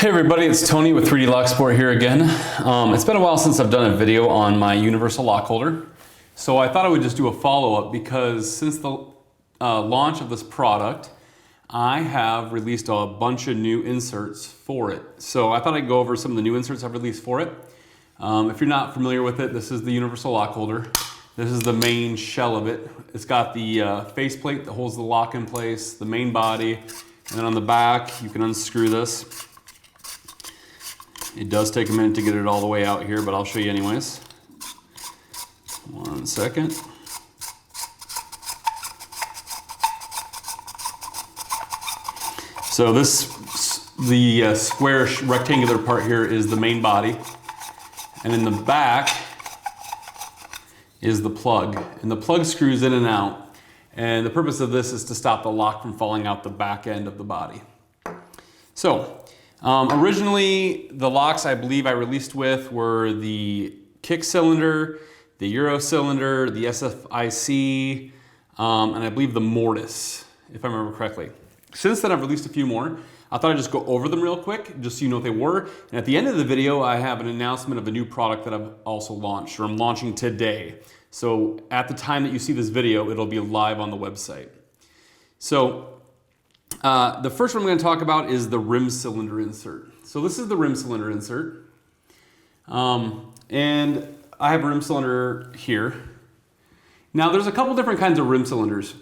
Hey everybody, it's Tony with 3D Lock Sport here again. It's been a while since I've done a video on my universal lock holder. So I thought I would just do a follow-up because since the launch of this product, I have released a bunch of new inserts for it. So I thought I'd go over some of the new inserts I've released for it. If you're not familiar with it, this is the universal lock holder. This is the main shell of it. It's got the faceplate that holds the lock in place, the main body, and then on the back you can unscrew this. It does take a minute to get it all the way out here, but I'll show you anyways. One second. So the square rectangular part here is the main body, and in the back is the plug. And the plug screws in and out, and the purpose of this is to stop the lock from falling out the back end of the body. So originally, the locks I believe I released with were the kick cylinder, the Euro cylinder, the SFIC, and I believe the Mortise, if I remember correctly. Since then, I've released a few more. I thought I'd just go over them real quick, just so you know what they were. And at the end of the video, I have an announcement of a new product that I've also launched, or I'm launching today. So at the time that you see this video, it'll be live on the website. So the first one I'm going to talk about is the rim cylinder insert. So this is the rim cylinder insert. And I have a rim cylinder here. Now there's a couple different kinds of rim cylinders.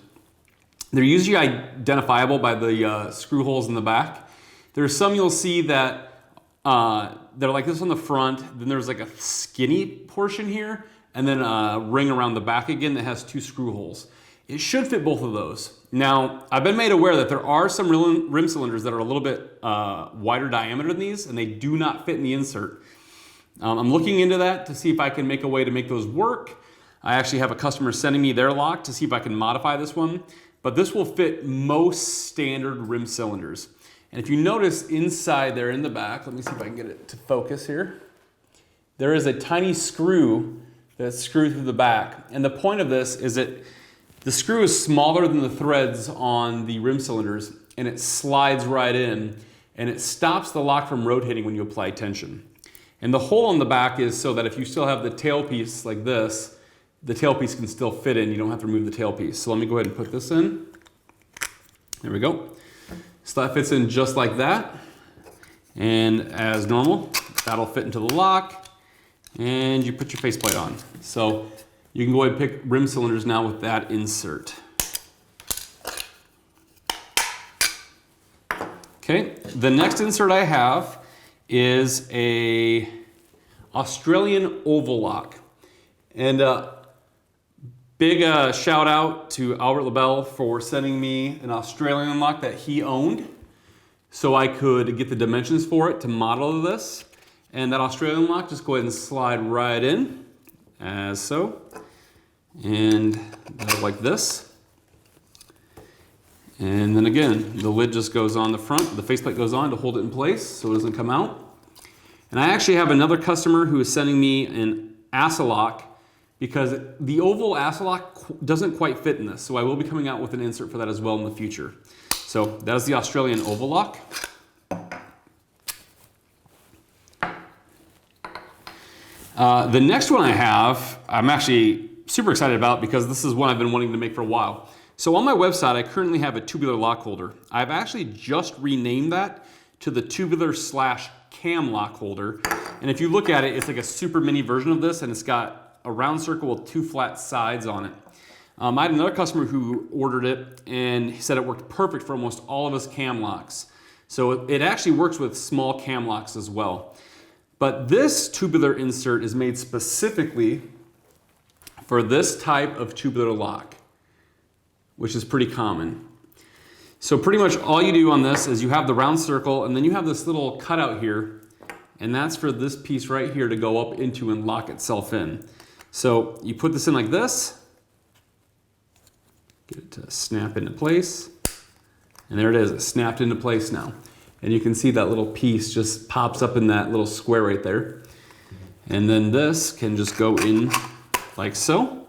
They're usually identifiable by the screw holes in the back. There's some you'll see that they're like this on the front, then there's like a skinny portion here, and then a ring around the back again that has two screw holes. It should fit both of those. Now, I've been made aware that there are some rim cylinders that are a little bit wider diameter than these, and they do not fit in the insert. I'm looking into that to see if I can make a way to make those work. I actually have a customer sending me their lock to see if I can modify this one, but this will fit most standard rim cylinders. And if you notice inside there in the back, let me see if I can get it to focus here. There is a tiny screw that's screwed through the back. And the point of this is that the screw is smaller than the threads on the rim cylinders, and it slides right in, and it stops the lock from rotating when you apply tension. And the hole on the back is so that if you still have the tailpiece like this, the tailpiece can still fit in. You don't have to remove the tailpiece. So let me go ahead and put this in. There we go. So that fits in just like that. And as normal, that'll fit into the lock, and you put your faceplate on. So you can go ahead and pick rim cylinders now with that insert. Okay, the next insert I have is a Australian oval lock. And big shout out to Albert LaBelle for sending me an Australian lock that he owned so I could get the dimensions for it to model this. And that Australian lock, just go ahead and slide right in, as so. And like this. And then again, the lid just goes on the front, the faceplate goes on to hold it in place so it doesn't come out. And I actually have another customer who is sending me an Asalok because the oval Asalok doesn't quite fit in this. So I will be coming out with an insert for that as well in the future. So that is the Australian oval lock. The next one I have, I'm actually super excited about because this is one I've been wanting to make for a while. So on my website, I currently have a tubular lock holder. I've actually just renamed that to the tubular/cam lock holder. And if you look at it, it's like a super mini version of this, and it's got a round circle with two flat sides on it. I had another customer who ordered it, and he said it worked perfect for almost all of his cam locks. So it actually works with small cam locks as well. But this tubular insert is made specifically for this type of tubular lock, which is pretty common. So pretty much all you do on this is you have the round circle, and then you have this little cutout here, and that's for this piece right here to go up into and lock itself in. So you put this in like this, get it to snap into place, and there it is, it's snapped into place now. And you can see that little piece just pops up in that little square right there. And then this can just go in like so.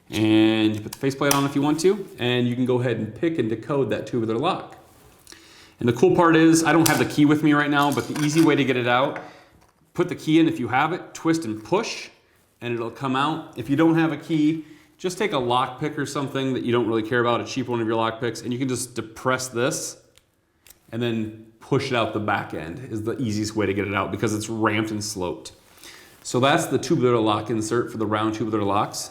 And you put the faceplate on if you want to, and you can go ahead and pick and decode that tubular lock. And the cool part is, I don't have the key with me right now, but the easy way to get it out, put the key in if you have it, twist and push, and it'll come out. If you don't have a key, just take a lock pick or something that you don't really care about, a cheap one of your lock picks, and you can just depress this and then push it out the back end is the easiest way to get it out because it's ramped and sloped. So that's the tubular lock insert for the round tubular locks.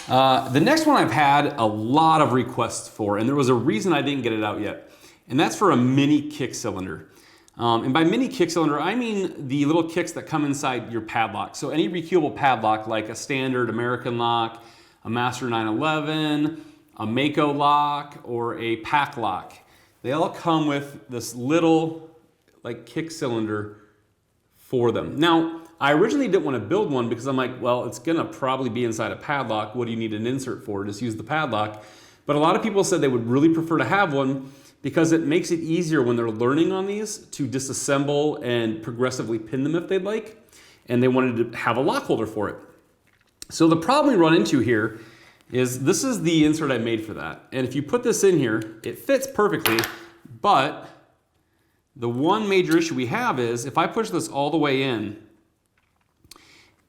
The next one I've had a lot of requests for, and there was a reason I didn't get it out yet, and that's for a mini kick cylinder. And by mini kick cylinder, I mean the little kicks that come inside your padlock. So any recuable padlock like a standard American lock, a Master 911, a Mako lock, or a pack lock, they all come with this little like kick cylinder for them. Now, I originally didn't want to build one because I'm like, well, it's gonna probably be inside a padlock. What do you need an insert for? Just use the padlock. But a lot of people said they would really prefer to have one because it makes it easier when they're learning on these to disassemble and progressively pin them if they'd like. And they wanted to have a lock holder for it. So the problem we run into here is this is the insert I made for that. And if you put this in here, it fits perfectly, but the one major issue we have is if I push this all the way in,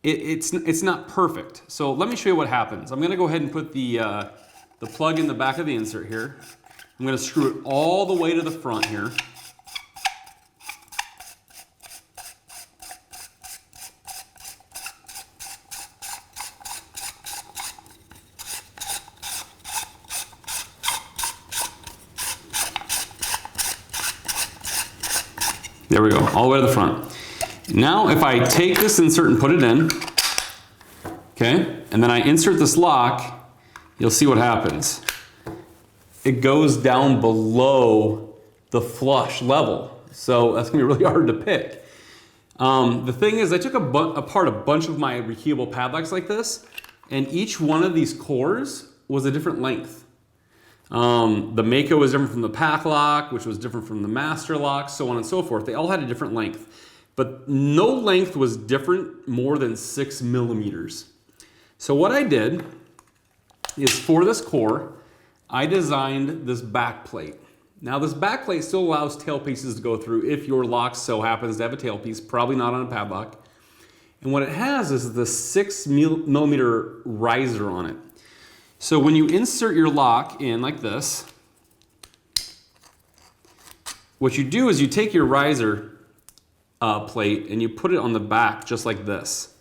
it's not perfect. So let me show you what happens. I'm gonna go ahead and put the plug in the back of the insert here. I'm gonna screw it all the way to the front here. There we go, all the way to the front. Now if I take this insert and put it in, okay, and then I insert this lock, you'll see what happens. It goes down below the flush level. So that's gonna be really hard to pick. The thing is I took apart a bunch of my recuable padlocks like this, and each one of these cores was a different length. The Mako was different from the pack lock, which was different from the master lock, so on and so forth. They all had a different length, but no length was different more than 6 millimeters. So what I did is for this core, I designed this back plate. Now this back plate still allows tail pieces to go through if your lock so happens to have a tail piece, probably not on a padlock. And what it has is the 6 millimeter riser on it. So when you insert your lock in like this, what you do is you take your riser plate and you put it on the back just like this.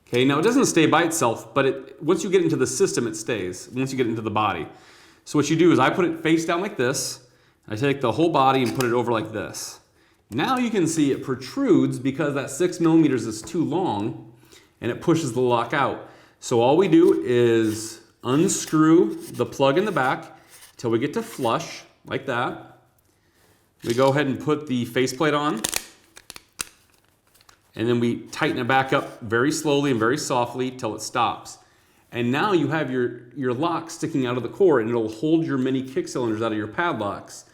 Okay, now it doesn't stay by itself, but once you get into the system, it stays, once you get into the body. So what you do is I put it face down like this, I take the whole body and put it over like this. Now you can see it protrudes because that 6 millimeters is too long and it pushes the lock out. So all we do is unscrew the plug in the back till we get to flush, like that. We go ahead and put the faceplate on, and then we tighten it back up very slowly and very softly till it stops. And now you have your lock sticking out of the core, and it'll hold your mini kick cylinders out of your padlocks.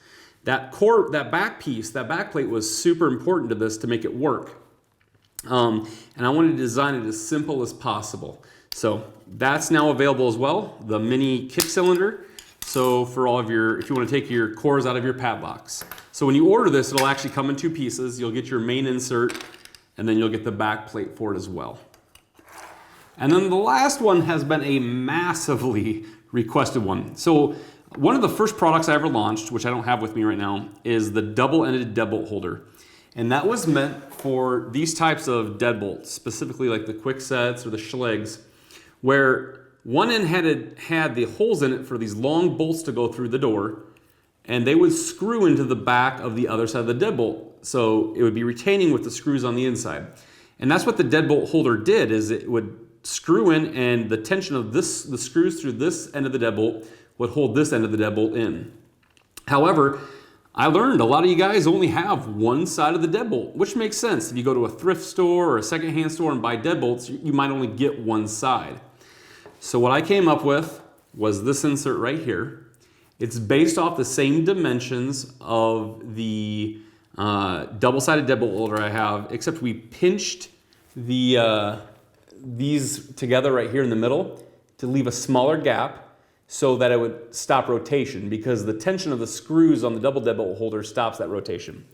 That core, that back piece, that back plate was super important to this to make it work. And I wanted to design it as simple as possible. So that's now available as well, the mini kick cylinder. So for all of if you want to take your cores out of your padlocks. So when you order this, it'll actually come in 2 pieces. You'll get your main insert, and then you'll get the back plate for it as well. And then the last one has been a massively requested one. So one of the first products I ever launched, which I don't have with me right now, is the double-ended deadbolt holder. And that was meant for these types of deadbolts, specifically like the Kwiksets or the Schlage, where one end had the holes in it for these long bolts to go through the door, and they would screw into the back of the other side of the deadbolt. So it would be retaining with the screws on the inside. And that's what the deadbolt holder did, is it would screw in, and the tension of the screws through this end of the deadbolt would hold this end of the deadbolt in. However, I learned a lot of you guys only have one side of the deadbolt, which makes sense. If you go to a thrift store or a secondhand store and buy deadbolts, you might only get one side. So what I came up with was this insert right here. It's based off the same dimensions of the double-sided deadbolt holder I have, except we pinched these together right here in the middle to leave a smaller gap. so that it would stop rotation, because the tension of the screws on the double deadbolt holder stops that rotation.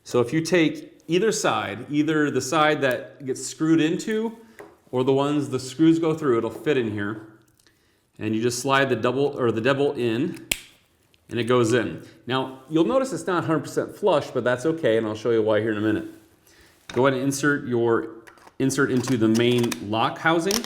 So if you take either side, either the side that gets screwed into or the ones the screws go through, it'll fit in here. And you just slide the deadbolt in and it goes in. Now, you'll notice it's not 100% flush, but that's okay, and I'll show you why here in a minute. Go ahead and insert into the main lock housing,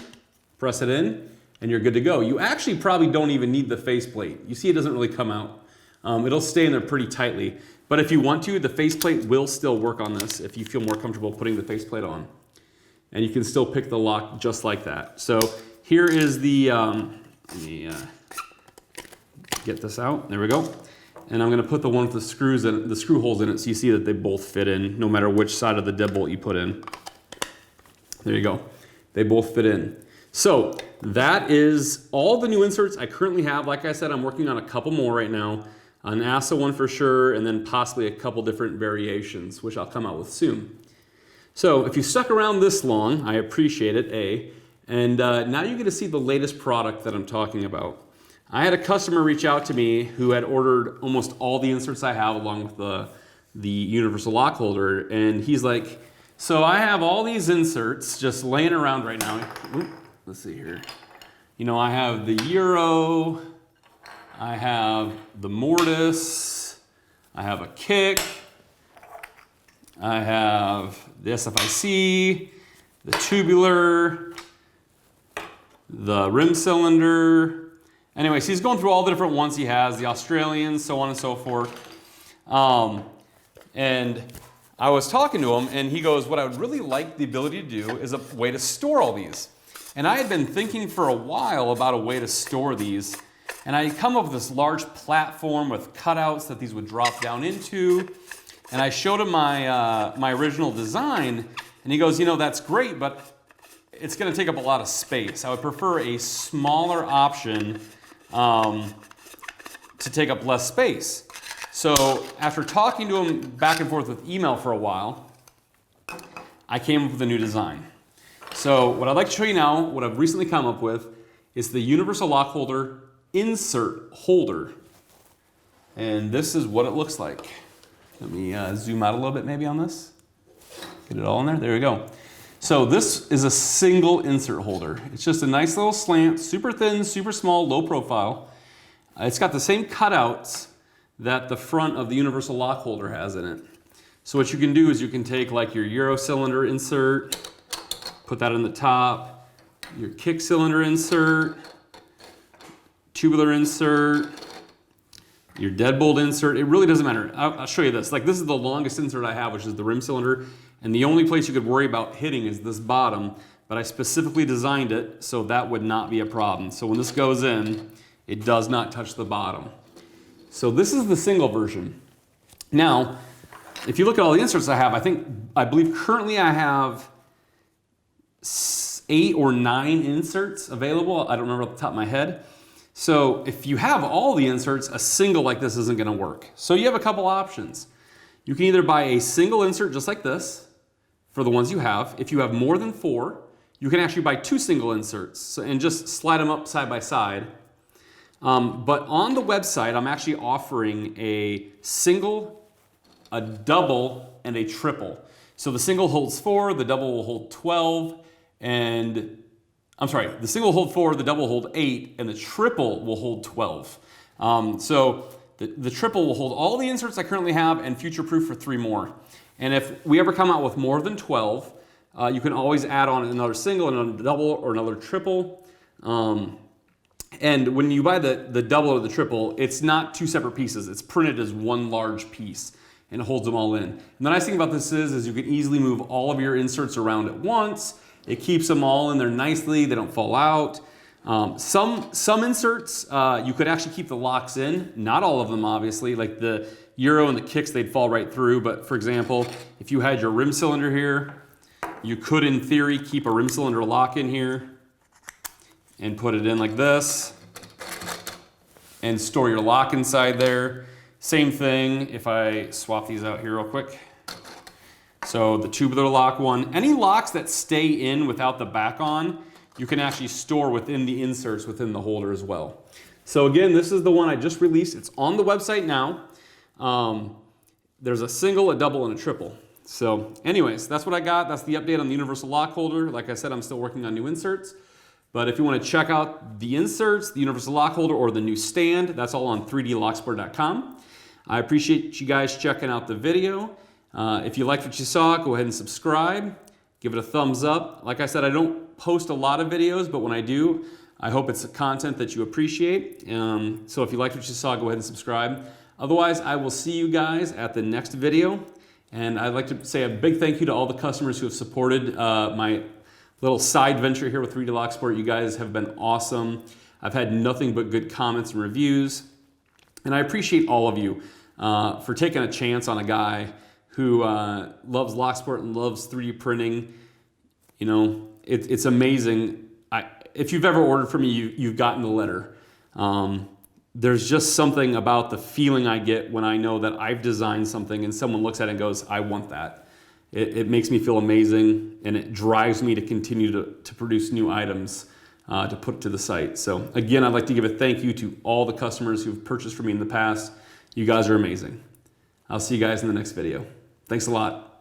press it in, and you're good to go. You actually probably don't even need the faceplate. You see it doesn't really come out. It'll stay in there pretty tightly. But if you want to, the faceplate will still work on this if you feel more comfortable putting the faceplate on. And you can still pick the lock just like that. So here is the, let me get this out, there we go. And I'm gonna put the one with the screws in, the screw holes in it, so you see that they both fit in no matter which side of the deadbolt you put in. There you go, they both fit in. So that is all the new inserts I currently have. Like I said, I'm working on a couple more right now. An ASSA one for sure, and then possibly a couple different variations, which I'll come out with soon. So if you stuck around this long, I appreciate it, A. And now you get to see the latest product that I'm talking about. I had a customer reach out to me who had ordered almost all the inserts I have along with the universal lock holder, and he's like, so I have all these inserts just laying around right now. Ooh, let's see here. You know, I have the Euro, I have the Mortise, I have a Kick, I have the SFIC, the tubular, the rim cylinder. Anyways, he's going through all the different ones he has, the Australians, so on and so forth. And I was talking to him, and he goes, what I would really like the ability to do is a way to store all these. And I had been thinking for a while about a way to store these, and I had come up with this large platform with cutouts that these would drop down into. And I showed him my original design, and he goes, you know, that's great, but it's gonna take up a lot of space. I would prefer a smaller option to take up less space. So after talking to him back and forth with email for a while, I came up with a new design. So what I'd like to show you now, what I've recently come up with, is the universal lock holder insert holder. And this is what it looks like. Let me zoom out a little bit maybe on this. Get it all in there, there we go. So this is a single insert holder. It's just a nice little slant, super thin, super small, low profile. It's got the same cutouts that the front of the universal lock holder has in it. So what you can do is you can take like your Euro cylinder insert, put that in the top, your kick cylinder insert, tubular insert, your deadbolt insert. It really doesn't matter. I'll show you this. Like this is the longest insert I have, which is the rim cylinder. And the only place you could worry about hitting is this bottom, but I specifically designed it so that would not be a problem. So when this goes in, it does not touch the bottom. So this is the single version. Now, if you look at all the inserts I have, I believe currently I have 8 or 9 inserts available. I don't remember off the top of my head. So if you have all the inserts, a single like this isn't gonna work. So you have a couple options. You can either buy a single insert just like this for the ones you have. If you have more than 4, you can actually buy 2 single inserts and just slide them up side by side. But on the website, I'm actually offering a single, a double, and a triple. So the single holds 4, the double will hold 12, and I'm sorry, the single will hold 4, the double will hold 8, and the triple will hold 12. So the triple will hold all the inserts I currently have and future-proof for 3 more. And if we ever come out with more than 12, you can always add on another single, another double, or another triple. And when you buy the double or the triple, it's not 2 separate pieces. It's printed as one large piece, and it holds them all in. And the nice thing about this is you can easily move all of your inserts around at once. It keeps them all in there nicely. They don't fall out. Some inserts, you could actually keep the locks in. Not all of them, obviously. Like the Euro and the kicks, they'd fall right through. But for example, if you had your rim cylinder here, you could, in theory, keep a rim cylinder lock in here and put it in like this and store your lock inside there. Same thing if I swap these out here real quick. So the tubular lock one, any locks that stay in without the back on, you can actually store within the inserts within the holder as well. So again, this is the one I just released. It's on the website now. There's a single, a double, and a triple. So anyways, that's what I got. That's the update on the universal lock holder. Like I said, I'm still working on new inserts. But if you want to check out the inserts, the universal lock holder, or the new stand, that's all on 3dlocksport.com. I appreciate you guys checking out the video. If you liked what you saw, go ahead and subscribe. Give it a thumbs up. Like I said, I don't post a lot of videos, but when I do, I hope it's content that you appreciate. So if you liked what you saw, go ahead and subscribe. Otherwise, I will see you guys at the next video. And I'd like to say a big thank you to all the customers who have supported my little side venture here with 3D Lock Sport. You guys have been awesome. I've had nothing but good comments and reviews. And I appreciate all of you for taking a chance on a guy who loves Locksport and loves 3D printing. You know, it's amazing. If you've ever ordered from me, you've gotten the letter. There's just something about the feeling I get when I know that I've designed something and someone looks at it and goes, I want that. It makes me feel amazing, and it drives me to continue to produce new items to put to the site. So again, I'd like to give a thank you to all the customers who've purchased from me in the past. You guys are amazing. I'll see you guys in the next video. Thanks a lot.